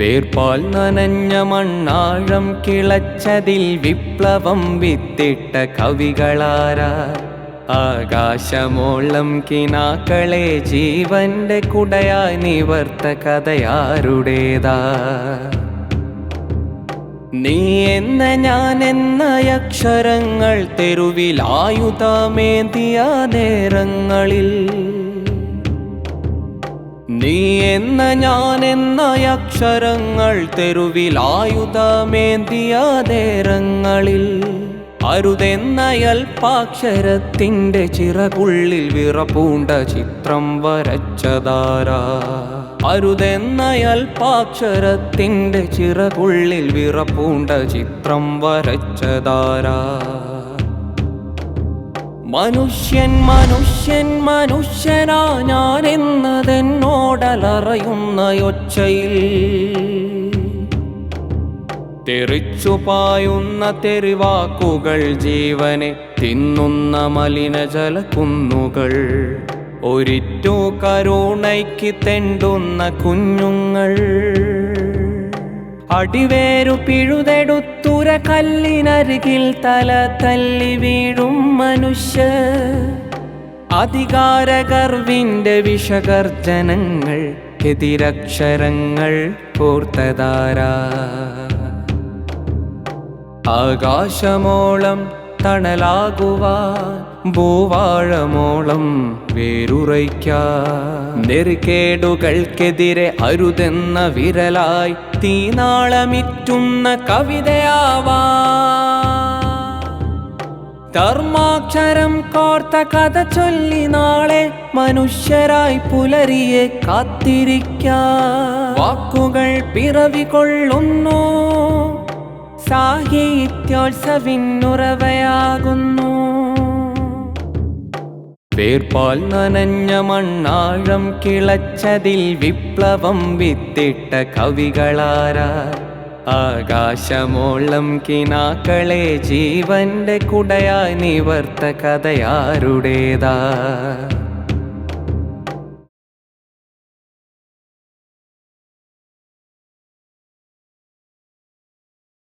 വേർപാൽ നനഞ്ഞ മണ്ണാഴം കിളച്ചതിൽ വിപ്ലവം വിത്തിട്ട കവികളാരാ. ആകാശമോളം കിനാക്കളെ ജീവന്റെ കുടയായി നിവർത്ത കഥയാരുടേതാ. നീ എന്ന ഞാൻ എന്ന അക്ഷരങ്ങൾ തെരുവിലായുധമേന്തിയ നേരങ്ങളിൽ, നീ എന്ന ഞാൻ എന്ന അക്ഷരങ്ങൾ തെരുവിലായുധമേന്തിയ നേരങ്ങളിൽ, അരുതെന്ന അല്പാക്ഷരത്തിൻ്റെ ചിറകുള്ളിൽ വിറപൂണ്ട ചിത്രം വരച്ചതാരാ. അരുതെന്ന അല്പാക്ഷരത്തിൻ്റെ ചിറകുള്ളിൽ വിറപൂണ്ട ചിത്രം വരച്ചതാരാ. മനുഷ്യൻ മനുഷ്യൻ മനുഷ്യനാ ഞാൻ എന്നതെന്നോടലറയുന്ന ഒച്ചയിൽ, തെറിച്ചുപായുന്ന തെറിവാക്കുകൾ ജീവനെ തിന്നുന്ന മലിനജലക്കുന്നുകൾ, ഒരിറ്റു കരുണയ്ക്ക് തെണ്ടുന്ന കുഞ്ഞുങ്ങൾ, അടിവേരു പിഴുതെടുത്തുര കല്ലിനരികിൽ തല തല്ലി വീഴും മനുഷ്യർ, അധികാരഗർവിൻ്റെ വിഷഗർജനങ്ങൾ എതിരക്ഷരങ്ങൾ കോർത്തതാരാ. ആകാശമോളം തണലാകുവാൻ ഭൂവാഴമോളം വേരുറയ്ക്കാൻ, നെറികേടുകൾക്കെതിരെ അരുതെന്ന വിരലായി തീനാളമിറ്റുന്ന കവിതയാവാൻ, ധർമാക്ഷരം കോർത്ത കഥ ചൊല്ലി നാളെ മനുഷ്യരായി പുലരിയെ കാത്തിരിക്കാൻ. വാക്കുകൾ പിറവി കൊള്ളുന്നു, സാഹിത്യോത്സവിനുറവയാകുന്നു. വേർപാൽ നനഞ്ഞ മണ്ണാഴം കിളച്ചതിൽ വിപ്ലവം വിത്തിട്ട കവികളാരാ. ആകാശമോളം കിനാക്കളെ ജീവന്റെ കുടയായി നിവർത്ത കഥയാരുടേതാ.